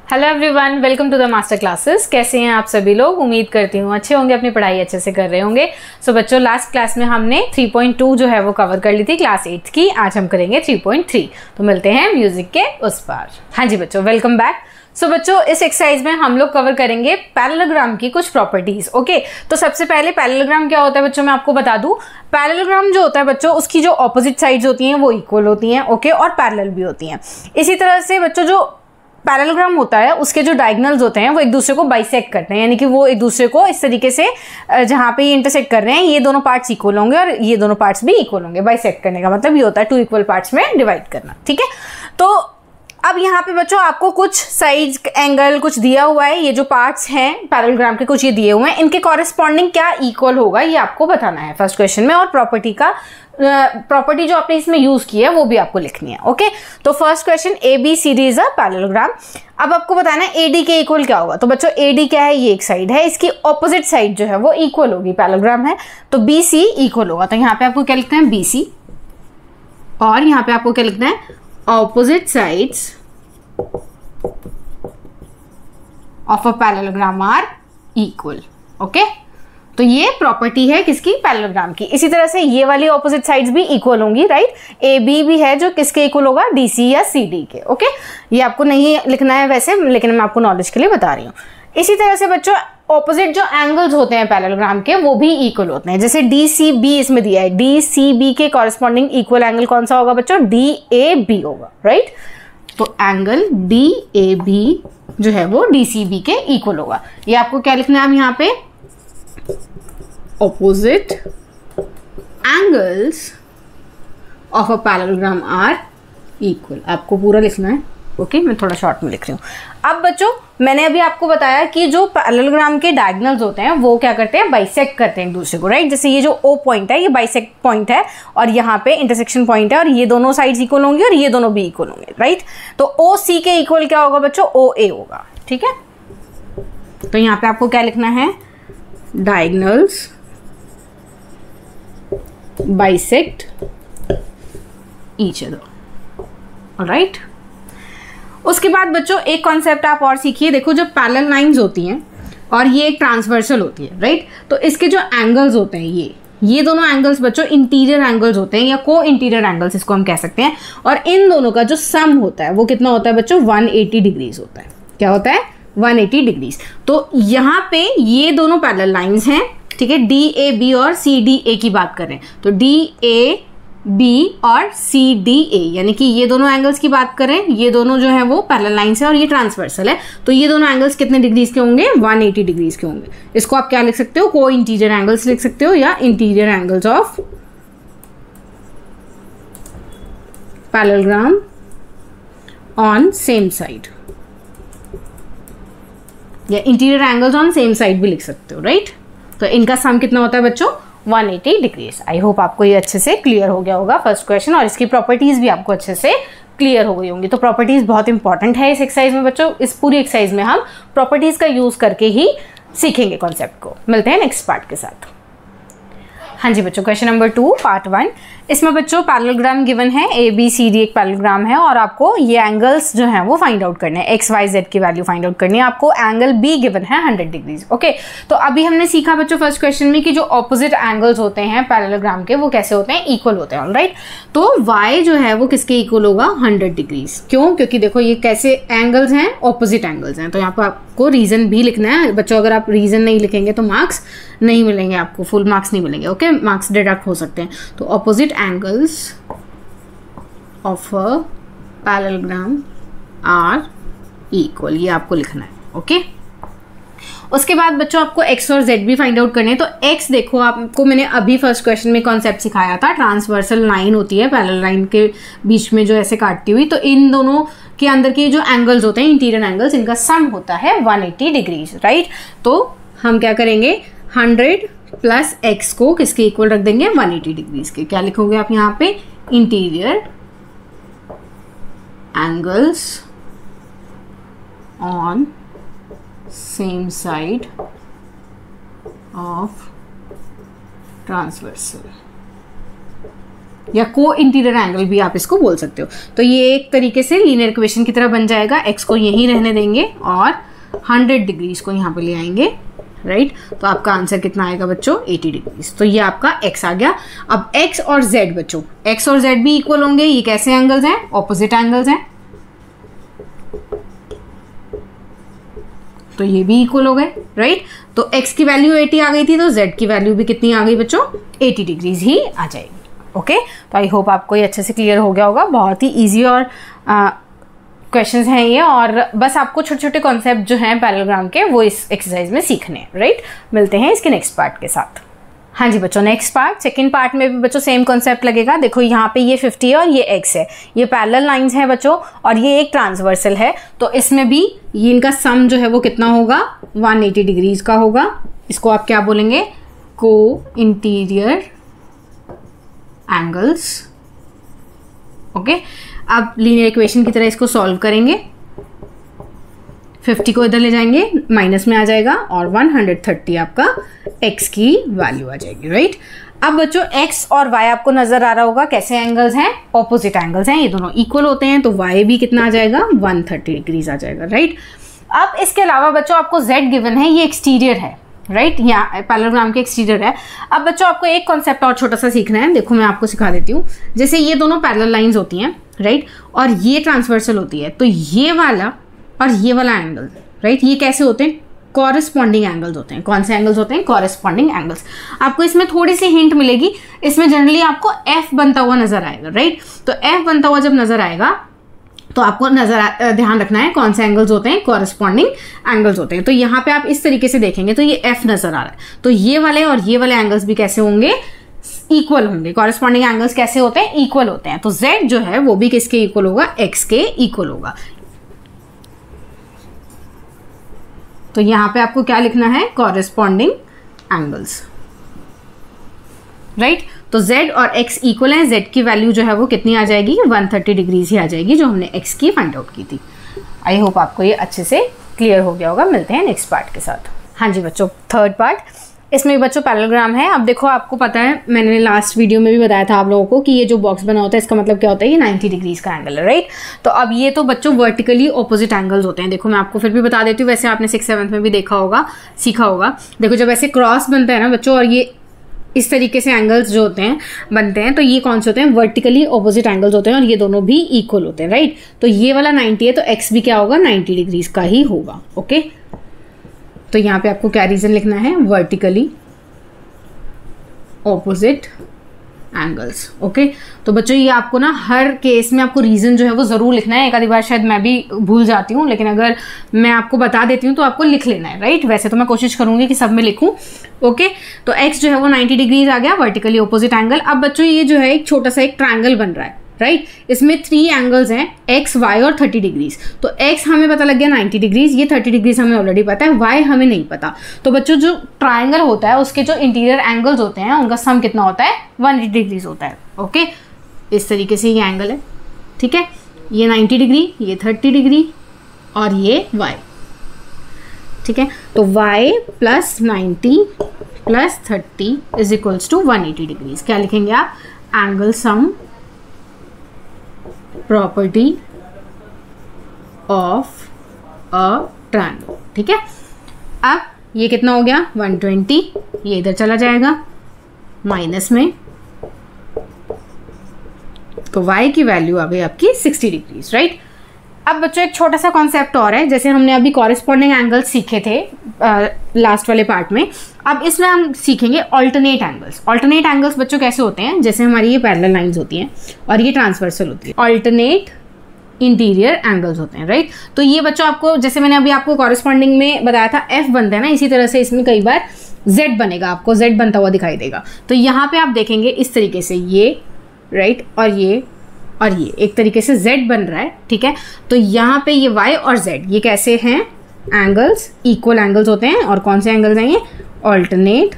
Hello everyone, welcome to the master classes. कैसे हैं आप सभी लोग? उम्मीद करती हूँ अच्छे होंगे, अपनी पढ़ाई अच्छे से कर रहे होंगे। सो बच्चों, लास्ट क्लास में हमने 3.2 जो है वो कवर कर ली थी क्लास 8 की। आज हम करेंगे 3.3। तो मिलते हैं म्यूजिक के उस पार। हाँ जी बच्चों, वेलकम बैक। सो बच्चों, इस एक्सरसाइज में हम लोग कवर करेंगे पैरेललोग्राम की कुछ प्रॉपर्टीज। ओके, तो सबसे पहले पैरेललोग्राम क्या होता है बच्चों, मैं आपको बता दूं। पैरेललोग्राम जो होता है बच्चों, उसकी जो ऑपोजिट साइड्स होती हैं वो इक्वल होती हैं। ओके, और पैरेलल भी होती हैं। इसी तरह से बच्चों, जो पैरेललोग्राम होता है उसके जो डायगोनल्स होते हैं वो एक दूसरे को बाइसेक्ट करते हैं, यानी कि वो एक दूसरे को इस तरीके से जहां पे ये इंटरसेक्ट कर रहे हैं, ये दोनों पार्ट्स इक्वल होंगे और ये दोनों पार्ट्स भी इक्वल होंगे। बाइसेक्ट करने का मतलब ये होता है 2 इक्वल पार्ट्स में डिवाइड करना। ठीक है, तो अब यहाँ पे बच्चों आपको कुछ साइड एंगल कुछ दिया हुआ है। ये जो पार्ट्स हैं पैरेललोग्राम के कुछ ये दिए हुए हैं, इनके कॉरेस्पॉन्डिंग क्या इक्वल होगा ये आपको बताना है फर्स्ट क्वेश्चन में। और प्रॉपर्टी जो आपने इसमें यूज की है वो भी आपको लिखनी है। ओके, तो first question, ABCD is a parallelogram. अब आपको बताना है AD के इक्वल क्या होगा। तो बच्चों AD क्या है, ये एक साइड है, इसकी ऑपोजिट साइड जो है वो इक्वल होगी। पैरेललोग्राम है तो BC इक्वल होगा। तो यहाँ पे आपको क्या लिखना है, BC, और यहाँ पे आपको क्या लिखना है, opposite sides of a parallelogram are equal. Okay, तो ये प्रॉपर्टी है किसकी, पैरेललोग्राम की। इसी तरह से ये वाली ऑपोजिट साइड्स भी इक्वल होंगी, राइट। AB भी है जो किसके इक्वल होगा, DC या CD के। ओके, ये आपको नहीं लिखना है वैसे, लेकिन मैं आपको नॉलेज के लिए बता रही हूँ। इसी तरह से बच्चों ऑपोजिट जो एंगल्स होते हैं पैरेललोग्राम के वो भी इक्वल होते हैं। जैसे DCB इसमें दिया है, DCB के कॉरेस्पॉन्डिंग इक्वल एंगल कौन सा होगा बच्चों, DAB होगा, राइट। तो एंगल DAB जो है वो DCB के इक्वल होगा। ये आपको क्या लिखना है, अब यहाँ पे opposite angles of a parallelogram are equal, आपको पूरा लिखना है। ओके, मैं थोड़ा शॉर्ट में लिख रही हूँ। अब बच्चों, मैंने अभी आपको बताया कि जो पैरेललोग्राम के डायगोनल्स होते हैं वो क्या करते हैं, बाइसेक्ट करते हैं एक दूसरे को, राइट। जैसे ये जो O पॉइंट है ये बाइसेक्ट पॉइंट है और यहाँ पे इंटरसेक्शन पॉइंट है, और ये दोनों साइड्स इक्वल होंगी और ये दोनों भी इक्वल होंगे, राइट। तो OC के इक्वल क्या होगा बच्चों, OA होगा। ठीक है, तो यहाँ पे आपको क्या लिखना है, diagonals bisect each other. Alright, उसके बाद बच्चों एक कॉन्सेप्ट आप और सीखिए। देखो, जब पैरेलल लाइंस होती हैं और ये एक ट्रांसवर्सल होती है, राइट, तो इसके जो एंगल्स होते हैं ये दोनों एंगल्स बच्चों इंटीरियर एंगल्स होते हैं या को इंटीरियर एंगल्स इसको हम कह सकते हैं। और इन दोनों का जो सम होता है वो कितना होता है बच्चों, 180 डिग्रीज होता है। क्या होता है, 180 डिग्रीज। तो यहाँ पे ये दोनों पैरेलल लाइंस हैं, ठीक है। DAB और CDA की बात करें तो DAB और CDA, यानी कि ये दोनों एंगल्स की बात करें, ये दोनों जो है वो पैरेलल लाइंस है और ये ट्रांसवर्सल है। तो ये दोनों एंगल्स कितने डिग्रीज के होंगे, 180 डिग्रीज के होंगे। इसको आप क्या लिख सकते हो, को इंटीरियर एंगल्स लिख सकते हो या interior angles of parallelogram on same side, या interior angles on same side भी लिख सकते हो, राइट। तो इनका सम कितना होता है बच्चों, 180 डिग्रीज। आई होप आपको ये अच्छे से क्लियर हो गया होगा फर्स्ट क्वेश्चन, और इसकी प्रॉपर्टीज भी आपको अच्छे से क्लियर हो गई होंगी। तो प्रॉपर्टीज बहुत इंपॉर्टेंट है इस एक्सरसाइज में बच्चों। इस पूरी एक्सरसाइज में हम प्रॉपर्टीज का यूज करके ही सीखेंगे कॉन्सेप्ट को। मिलते हैं नेक्स्ट पार्ट के साथ। हाँ जी बच्चों, क्वेश्चन नंबर 2 पार्ट 1। इसमें बच्चों पैरेललोग्राम गिवन है, ABCD एक पैरेललोग्राम है और आपको ये एंगल्स जो हैं वो फाइंड आउट करने हैं, XYZ की वैल्यू फाइंड आउट करनी है आपको। एंगल B गिवन है 100 डिग्रीज। ओके, तो अभी हमने सीखा बच्चों फर्स्ट क्वेश्चन में कि जो ऑपोजिट एंगल्स होते हैं पैरेललोग्राम के वो कैसे होते हैं, इक्वल होते हैं, ऑलराइट। तो Y जो है वो किसके इक्वल होगा, 100 डिग्रीज। क्यों, क्योंकि देखो ये कैसे एंगल्स हैं, ऑपोजिट एंगल्स हैं। तो यहाँ पर आपको रीजन भी लिखना है बच्चों। अगर आप रीजन नहीं लिखेंगे तो मार्क्स नहीं मिलेंगे आपको, फुल मार्क्स नहीं मिलेंगे। ओके, मार्क्स डिडक्ट हो सकते हैं। तो opposite angles of a parallelogram are equal, ये आपको लिखना है। ओके, उसके बाद बच्चों आपको X और Z भी फाइंड आउट करने हैं। तो X देखो, आपको मैंने अभी फर्स्ट क्वेश्चन में कॉन्सेप्ट सिखाया था, ट्रांसवर्सल लाइन होती है पैरेलल लाइन के बीच में जो ऐसे काटती हुई। तो इन दोनों के अंदर के जो एंगल्स होते हैं इंटीरियर एंगल्स, इनका सम होता है 180 डिग्रीज, राइट। तो हम क्या करेंगे, 100 प्लस X को किसके इक्वल रख देंगे, 180 डिग्रीज के। क्या लिखोगे आप यहाँ पे, interior angles on same side of transversal. या को इंटीरियर एंगल भी आप इसको बोल सकते हो। तो ये एक तरीके से लीनियर इक्वेशन की तरह बन जाएगा। एक्स को यहीं रहने देंगे और 100 डिग्रीज को यहाँ पे ले आएंगे, राइट। तो आपका आंसर कितना आएगा बच्चों, 80 डिग्रीज। तो ये आपका एक्स आ गया। अब एक्स और जेड बच्चों, एक्स और जेड भी इक्वल होंगे। ये कैसे एंगल्स हैं, ऑपोजिट एंगल्स हैं, तो ये भी इक्वल हो गए, राइट। तो x की वैल्यू 80 आ गई थी, तो z की वैल्यू भी कितनी आ गई बच्चों, 80 डिग्रीज ही आ जाएगी। ओके, तो आई होप आपको ये अच्छे से क्लियर हो गया होगा। बहुत ही इजी और क्वेश्चंस हैं ये, और बस आपको छोटे छोटे कॉन्सेप्ट जो हैं पैरेललोग्राम के वो इस एक्सरसाइज में सीखने हैं, राइट। मिलते हैं इसके नेक्स्ट पार्ट के साथ। हाँ जी बच्चों, नेक्स्ट पार्ट, सेकंड पार्ट में भी बच्चों सेम कॉन्सेप्ट लगेगा। देखो यहाँ पे ये 50 है और ये x है, ये पैरेलल लाइंस हैं बच्चों, और ये एक ट्रांसवर्सल है। तो इसमें भी ये इनका सम जो है वो कितना होगा, 180 डिग्रीज का होगा। इसको आप क्या बोलेंगे, को इंटीरियर एंगल्स। ओके, अब लीनियर इक्वेशन की तरह इसको सॉल्व करेंगे। 50 को इधर ले जाएंगे, माइनस में आ जाएगा, और 130 आपका x की वैल्यू आ जाएगी, राइट। अब बच्चों x और y आपको नजर आ रहा होगा कैसे एंगल्स हैं, ऑपोजिट एंगल्स हैं, ये दोनों इक्वल होते हैं। तो y भी कितना आ जाएगा, 130 डिग्रीज आ जाएगा, राइट। अब इसके अलावा बच्चों आपको z गिवन है, ये एक्सटीरियर है, राइट, यहाँ पैरेललोग्राम के एक्सटीरियर है। अब बच्चों आपको एक कॉन्सेप्ट और छोटा सा सीखना है। देखो मैं आपको सिखा देती हूँ। जैसे ये दोनों पैरेलल लाइंस होती हैं, राइट, और ये ट्रांसवर्सल होती है, तो ये वाला और ये वाला एंगल, राइट, ये कैसे होते हैं, कॉरेस्पॉन्डिंग एंगल्स होते हैं। कौन से एंगल्स होते हैं, कॉरेस्पॉन्डिंग एंगल्स। आपको इसमें थोड़ी सी हिंट मिलेगी, इसमें जनरली आपको एफ बनता हुआ नजर आएगा, राइट। तो एफ बनता हुआ जब नजर आएगा तो आपको ध्यान रखना है कौन से एंगल्स होते हैं, कॉरेस्पॉन्डिंग एंगल्स होते हैं। तो यहाँ पे आप इस तरीके से देखेंगे तो ये एफ नजर आ रहा है, तो ये वाले और ये वाले एंगल्स भी कैसे होंगे, इक्वल होंगे। कॉरेस्पॉन्डिंग एंगल्स कैसे होते हैं, इक्वल होते हैं। तो z जो है वो भी किसके इक्वल होगा, x के इक्वल होगा। तो यहां पे आपको क्या लिखना है, कॉरेस्पॉन्डिंग एंगल्स, राइट। तो z और x इक्वल है, z की वैल्यू जो है वो कितनी आ जाएगी, 130 डिग्रीज ही आ जाएगी, जो हमने x की फाइंड आउट की थी। आई होप आपको ये अच्छे से क्लियर हो गया होगा। मिलते हैं नेक्स्ट पार्ट के साथ। हाँ जी बच्चों, थर्ड पार्ट, इसमें बच्चों पैरेललोग्राम है। अब देखो आपको पता है, मैंने लास्ट वीडियो में भी बताया था आप लोगों को कि ये जो बॉक्स बना होता है इसका मतलब क्या होता है, ये 90 डिग्रीज का एंगल है, राइट। तो अब ये तो बच्चों वर्टिकली ऑपोजिट एंगल्स होते हैं। देखो मैं आपको फिर भी बता देती हूँ, वैसे आपने 6th-7th में भी देखा होगा, सीखा होगा। देखो जब ऐसे क्रॉस बनता है ना बच्चों, और ये इस तरीके से एंगल्स जो होते हैं बनते हैं, तो ये कौन से होते हैं, वर्टिकली ऑपोजिट एंगल्स होते हैं, और ये दोनों भी इक्वल होते हैं, राइट। तो ये वाला 90 है, तो एक्स भी क्या होगा, 90 डिग्रीज का ही होगा। ओके, तो यहाँ पे आपको क्या रीजन लिखना है, वर्टिकली ऑपोजिट एंगल्स। ओके, तो बच्चों ये आपको ना हर केस में आपको रीजन जो है वो जरूर लिखना है। एक आधी बार शायद मैं भी भूल जाती हूँ, लेकिन अगर मैं आपको बता देती हूँ तो आपको लिख लेना है, राइट। वैसे तो मैं कोशिश करूंगी कि सब में लिखूं। ओके, तो x जो है वो 90 डिग्रीज आ गया, वर्टिकली ऑपोजिट एंगल। अब बच्चों ये जो है एक छोटा सा एक ट्रायंगल बन रहा है, राइट। इसमें 3 एंगल्स हैं, x, y और 30 डिग्रीज। तो x हमें पता लग गया 90 डिग्रीज, ये 30 डिग्रीज हमें ऑलरेडी पता है, y हमें नहीं पता। तो बच्चों जो ट्रायंगल होता है उसके जो इंटीरियर एंगल्स होते हैं उनका सम कितना होता है, 180 डिग्रीज होता है। ओके, इस तरीके से ये एंगल है, ठीक है। ये 90 डिग्री, ये 30 डिग्री और ये y, ठीक है। तो y plus 90 plus 30 is equals to 180 degrees. क्या लिखेंगे आप, angle sum property of a triangle, ठीक है। अब ये कितना हो गया, 120, ये इधर चला जाएगा माइनस में, तो y की वैल्यू आ गई आपकी 60 डिग्रीज, राइट। अब बच्चों एक छोटा सा कॉन्सेप्ट और है, जैसे हमने अभी कॉरेस्पॉन्डिंग एंगल्स सीखे थे लास्ट वाले पार्ट में, अब इसमें हम सीखेंगे ऑल्टरनेट एंगल्स। ऑल्टरनेट एंगल्स बच्चों कैसे होते हैं, जैसे हमारी ये पैरेलल लाइंस होती हैं और ये ट्रांसवर्सल होती है, ऑल्टरनेट इंटीरियर एंगल्स होते हैं, राइट। तो ये बच्चों आपको, जैसे मैंने अभी आपको कॉरेस्पॉन्डिंग में बताया था f बनता है ना, इसी तरह से इसमें कई बार z बनेगा, आपको z बनता हुआ दिखाई देगा। तो यहाँ पे आप देखेंगे इस तरीके से ये, राइट, और ये एक तरीके से z बन रहा है, ठीक है। तो यहाँ पे ये y और z ये कैसे हैं, एंगल्स, इक्वल एंगल्स होते हैं। और कौन से एंगल्स हैं ये, ऑल्टरनेट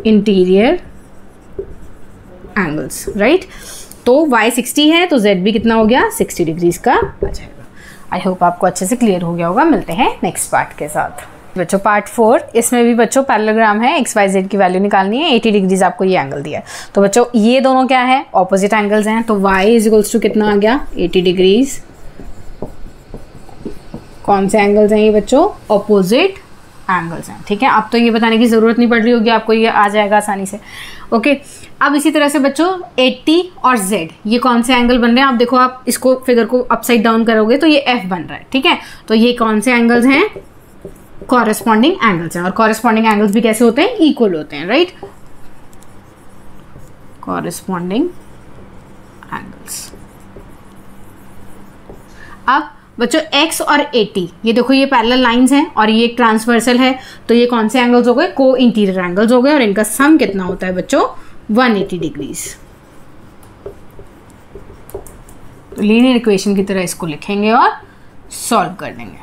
इंटीरियर एंगल्स, राइट। तो y 60 है, तो z भी कितना हो गया, 60 डिग्रीज का आ जाएगा। आई होप आपको अच्छे से क्लियर हो गया होगा। मिलते हैं नेक्स्ट पार्ट के साथ। बच्चों पार्ट 4, इसमें भी बच्चों पैरेललोग्राम है, एक्स वाई जेड की वैल्यू निकालनी है, 80 डिग्रीज आपको ये एंगल दिया है। तो बच्चों ये दोनों क्या है, ऑपोजिट एंगल्स हैं, तो y इज इक्वल्स टू कितना आ गया 80 डिग्रीज। कौन से एंगल्स हैं ये बच्चों, ऑपोजिट एंगल्स हैं, ठीक है। अब तो ये बताने की जरूरत नहीं पड़ रही होगी आपको, ये आ जाएगा आसानी से, ओके। अब इसी तरह से बच्चों 80 और z ये कौन से एंगल बन रहे हैं, आप देखो, आप इसको फिगर को अपसाइड डाउन करोगे तो ये f बन रहा है, ठीक है। तो ये कौन से एंगल्स हैं, कॉरेस्पॉन्डिंग एंगल्स हैं, और कॉरेस्पॉन्डिंग एंगल्स भी कैसे होते हैं, इक्वल होते हैं, राइट। Corresponding angles. अब बच्चों x और 80 ये देखो ये पैरेलल लाइंस हैं और ये एक ट्रांसवर्सल है, तो ये कौन से एंगल्स हो गए, को इंटीरियर एंगल्स हो गए, और इनका सम कितना होता है बच्चों 180 डिग्रीज। तो लीनियर इक्वेशन की तरह इसको लिखेंगे और सॉल्व कर देंगे,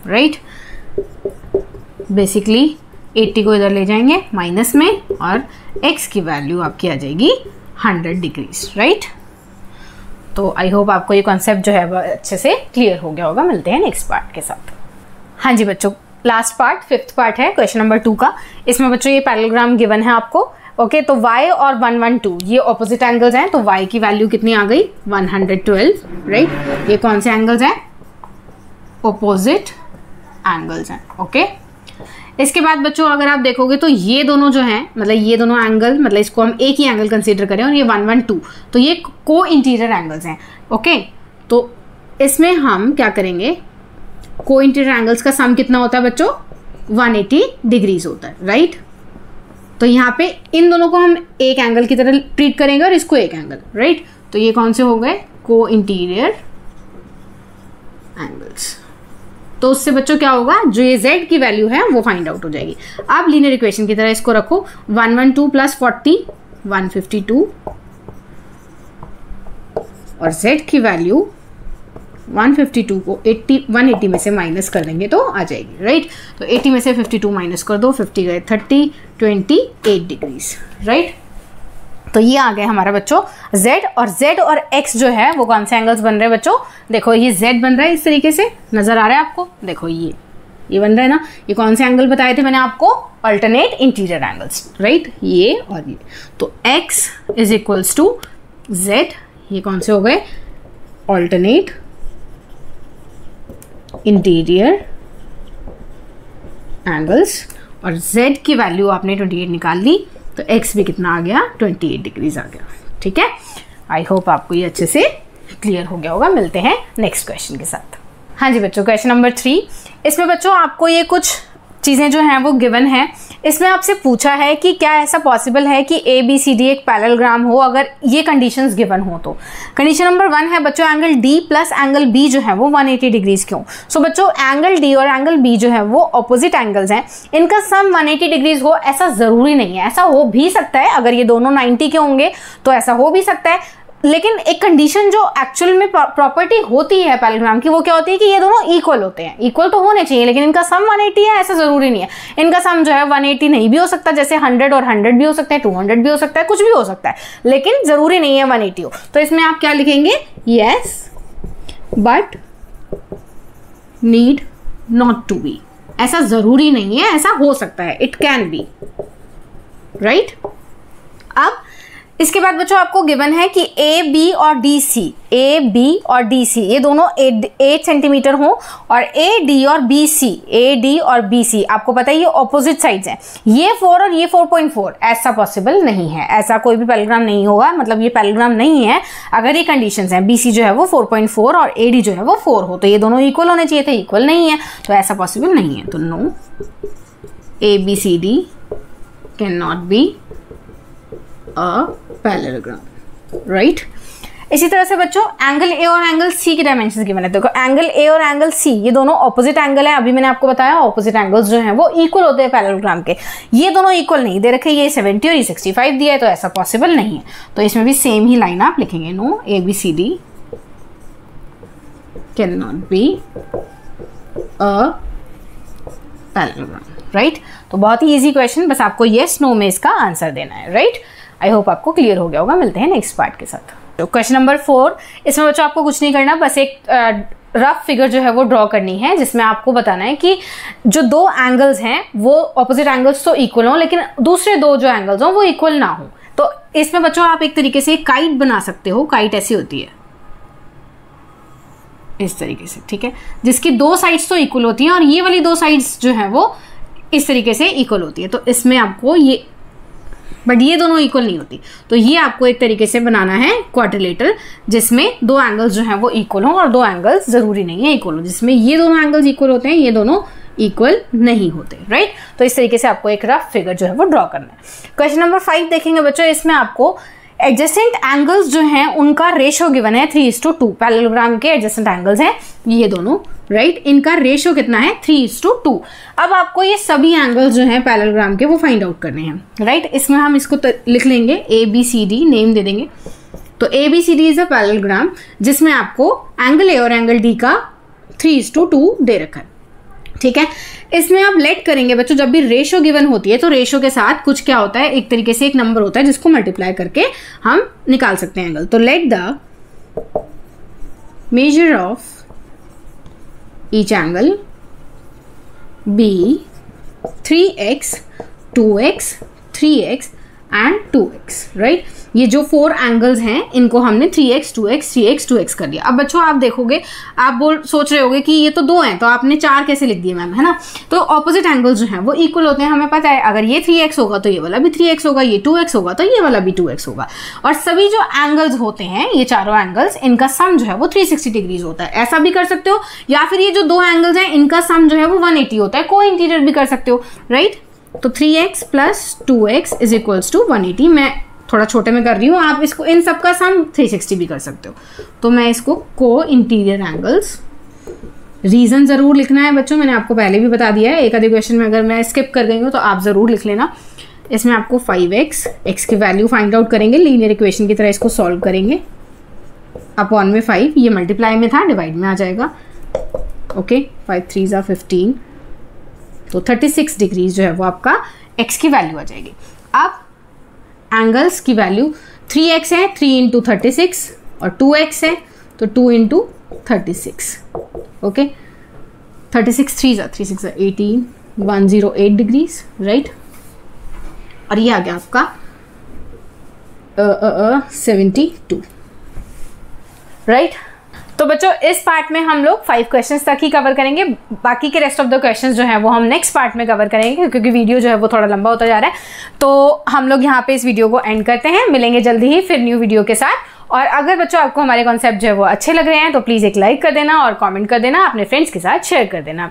राइट। बेसिकली 80 को इधर ले जाएंगे माइनस में, और x की वैल्यू आपकी आ जाएगी 100 डिग्रीज, राइट। तो आई होप आपको ये कॉन्सेप्ट जो है वो अच्छे से क्लियर हो गया होगा। मिलते हैं नेक्स्ट पार्ट के साथ। हाँ जी बच्चों, लास्ट पार्ट 5th पार्ट है क्वेश्चन नंबर 2 का। इसमें बच्चों ये पैरेललोग्राम गिवन है आपको, ओके। तो y और 112 ये ऑपोजिट एंगल्स हैं, तो y की वैल्यू कितनी आ गई 112, राइट। ये कौन से एंगल्स हैं, ऑपोजिट एंगल्स हैं, ओके। इसके बाद बच्चों अगर आप देखोगे तो ये दोनों जो हैं, मतलब ये दोनों एंगल, मतलब इसको हम एक ही एंगल कंसीडर करें, और ये 112 तो ये को इंटीरियर एंगल्स हैं, ओके। तो इसमें हम क्या करेंगे, को इंटीरियर एंगल्स का सम कितना होता है बच्चों 180 डिग्रीज होता है, राइट। तो यहाँ पे इन दोनों को हम एक एंगल की तरह ट्रीट करेंगे और इसको एक एंगल, राइट। तो ये कौन से हो गए, को इंटीरियर एंगल्स। तो उससे बच्चों क्या होगा, जो ये z की वैल्यू है वो फाइंड आउट हो जाएगी। अब लीनियर इक्वेशन की तरह इसको रखो, 112 प्लस 40 152, और z की वैल्यू 152 को 180 में से माइनस कर देंगे तो आ जाएगी, राइट। तो 80 में से 52 माइनस कर दो, 50 गए 30, 28 डिग्रीज, राइट। तो ये आ गया हमारा बच्चों z और x जो है वो कौन से एंगल्स बन रहे हैं बच्चों, देखो ये z बन रहा है, इस तरीके से नजर आ रहा है आपको, देखो ये बन रहा है ना। ये कौन से एंगल बताए थे मैंने आपको, अल्टरनेट इंटीरियर एंगल्स, राइट, ये और ये। तो x is equals to z, ये कौन से हो गए, अल्टरनेट इंटीरियर एंगल्स, और z की वैल्यू आपने 28 निकाल ली, तो x भी कितना आ गया 28 डिग्रीज आ गया, ठीक है। आई होप आपको ये अच्छे से क्लियर हो गया होगा। मिलते हैं नेक्स्ट क्वेश्चन के साथ। हाँ जी बच्चों, क्वेश्चन नंबर 3, इसमें बच्चों आपको ये कुछ चीज़ें जो हैं वो गिवन है। इसमें आपसे पूछा है कि क्या ऐसा पॉसिबल है कि ABCD एक पैरेललोग्राम हो अगर ये कंडीशंस गिवन हो। तो कंडीशन नंबर 1 है बच्चों, angle D plus angle B जो है वो 180 डिग्रीज क्यों। सो बच्चों एंगल D और एंगल B जो है वो ऑपोजिट एंगल्स हैं, इनका सम 180 डिग्रीज हो ऐसा ज़रूरी नहीं है, ऐसा हो भी सकता है, अगर ये दोनों 90 के होंगे तो ऐसा हो भी सकता है। लेकिन एक कंडीशन जो एक्चुअल में प्रॉपर्टी होती है पैरेललोग्राम की, वो क्या होती है कि ये दोनों इक्वल होते हैं, इक्वल तो होने चाहिए, लेकिन इनका सम 180 है ऐसा जरूरी नहीं है। इनका सम जो है 180 नहीं भी हो सकता, जैसे 100 और 100 भी हो सकता है, 200 भी हो सकता है, कुछ भी हो सकता है, लेकिन जरूरी नहीं है 180 हो। तो इसमें आप क्या लिखेंगे, yes but need not to be, ऐसा जरूरी नहीं है, ऐसा हो सकता है, इट कैन बी, राइट। अब इसके बाद बच्चों आपको गिवन है कि ए बी और डी सी ये दोनों 8 सेंटीमीटर हो, और ए डी और बी सी आपको पता है ये ऑपोजिट साइड्स हैं, ये 4 और ये 4.4, ऐसा पॉसिबल नहीं है, ऐसा कोई भी पैरेललोग्राम नहीं होगा, मतलब ये पैरेललोग्राम नहीं है अगर ये कंडीशंस हैं, बी सी जो है वो 4.4 और ए डी जो है वो 4 हो, तो ये दोनों इक्वल होने चाहिए थे, इक्वल नहीं है, तो ऐसा पॉसिबल नहीं है। तो no, ABCD can not be a parallelogram, right. इसी तरह से बच्चों एंगल ए और एंगल सी की डायमेंशन गिवन है। देखो एंगल ए और एंगल सी ये दोनों ऑपोजिट एंगल है, अभी मैंने आपको बताया ऑपोजिट एंगल्स जो हैं वो इक्वल होते हैं पैरेललोग्राम के, ये दोनों इक्वल नहीं दे रखे, ये 70 और ये 65 दिया है, तो ऐसा पॉसिबल नहीं है। तो इसमें भी सेम ही लाइन आप लिखेंगे, no ABCD can not be a parallelogram, right. तो बहुत ही इजी क्वेश्चन, बस आपको येस नो में इसका आंसर देना है, राइट। आई होप आपको क्लियर हो गया होगा। मिलते हैं नेक्स्ट पार्ट के साथ। तो क्वेश्चन नंबर 4, इसमें बच्चों आपको कुछ नहीं करना, बस एक रफ फिगर जो है वो ड्रॉ करनी है, जिसमें आपको बताना है कि जो दो एंगल्स हैं वो ऑपोजिट एंगल्स तो इक्वल हों, लेकिन दूसरे दो जो एंगल्स हों वो इक्वल ना हो। तो इसमें बच्चों आप एक तरीके से काइट बना सकते हो। काइट ऐसी होती है इस तरीके से, ठीक है, जिसकी दो साइड्स तो इक्वल होती हैं और ये वाली दो साइड्स जो है वो इस तरीके से इक्वल होती है। तो इसमें आपको ये, बट ये दोनों इक्वल नहीं होती, तो ये आपको एक तरीके से बनाना है क्वाड्रिलेटरल, जिसमें दो एंगल्स जो हैं वो इक्वल हों और दो एंगल्स जरूरी नहीं है इक्वल हो, जिसमें ये दोनों एंगल्स इक्वल होते हैं, ये दोनों इक्वल नहीं होते, राइट। तो इस तरीके से आपको एक रफ फिगर जो है वो ड्रॉ करना है। क्वेश्चन नंबर 5 देखेंगे बच्चों, इसमें आपको एडजेसेंट एंगल्स जो हैं उनका रेशो गिवन है 3:2। पैरेललोग्राम के एडजेसेंट एंगल्स हैं ये दोनों, राइट, इनका रेशो कितना है 3:2। अब आपको ये सभी एंगल्स जो हैं पैरेललोग्राम के वो फाइंड आउट करने हैं, राइट। इसमें हम इसको लिख लेंगे ABCD, नेम दे देंगे। तो ABCD इज अ पैरेललोग्राम जिसमें आपको एंगल A और एंगल D का 3:2 दे रखा है, ठीक है। इसमें आप लेट करेंगे बच्चों, जब भी रेशो गिवन होती है तो रेशो के साथ कुछ क्या होता है, एक तरीके से एक नंबर होता है जिसको मल्टीप्लाई करके हम निकाल सकते हैं एंगल। तो let the measure of each angle be 3x 2x 3x and 2x, right. ये जो 4 एंगल्स हैं इनको हमने 3x 2x 3x 2x कर दिया। अब बच्चों आप देखोगे, आप सोच रहे होगे कि ये तो 2 हैं, तो आपने 4 कैसे लिख दिए मैम, है ना। तो ऑपोजिट एंगल्स जो हैं वो इक्वल होते हैं, हमें पता है। अगर ये 3x होगा तो ये वाला भी 3x होगा, ये 2x होगा तो ये वाला भी 2x होगा। और सभी जो एंगल्स होते हैं, ये चारों एंगल्स, इनका सम जो है वो 360 डिग्रीज होता है। ऐसा भी कर सकते हो, या फिर ये जो 2 एंगल्स हैं इनका सम जो है वो 180 होता है। कोई इंटीरियर भी कर सकते हो, राइट। तो 3x + 2x is equals to 180। मैं थोड़ा छोटे में कर रही हूँ, आप इसको इन सब का सम 360 भी कर सकते हो। तो मैं इसको को इंटीरियर एंगल्स, रीजन जरूर लिखना है बच्चों, मैंने आपको पहले भी बता दिया है। एक आधे क्वेश्चन में अगर मैं स्किप कर गई हूँ तो आप जरूर लिख लेना। इसमें आपको 5x, x की वैल्यू फाइंड आउट करेंगे, लीनियर इक्वेशन की तरह इसको सॉल्व करेंगे। अपॉन में 5, ये मल्टीप्लाई में था, डिवाइड में आ जाएगा, ओके। 5 3 = 15, तो 36 डिग्रीज जो है वो आपका x की वैल्यू आ जाएगी। अब एंगल्स की वैल्यू 3x है, 3 × 36, और 2x है तो 2 × 36, ओके। 36 3 = 3 6 = 18, 108 degrees, right. और ये आ गया आपका 72, राइट। तो बच्चों इस पार्ट में हम लोग 5 क्वेश्चंस तक ही कवर करेंगे, बाकी के रेस्ट ऑफ द क्वेश्चंस जो हैं वो हम नेक्स्ट पार्ट में कवर करेंगे, क्योंकि वीडियो जो है वो थोड़ा लंबा होता जा रहा है। तो हम लोग यहाँ पे इस वीडियो को एंड करते हैं, मिलेंगे जल्दी ही फिर न्यू वीडियो के साथ। और अगर बच्चों आपको हमारे कॉन्सेप्ट जो है वो अच्छे लग रहे हैं तो प्लीज़ एक लाइक कर देना और कॉमेंट कर देना, अपने फ्रेंड्स के साथ शेयर कर देना।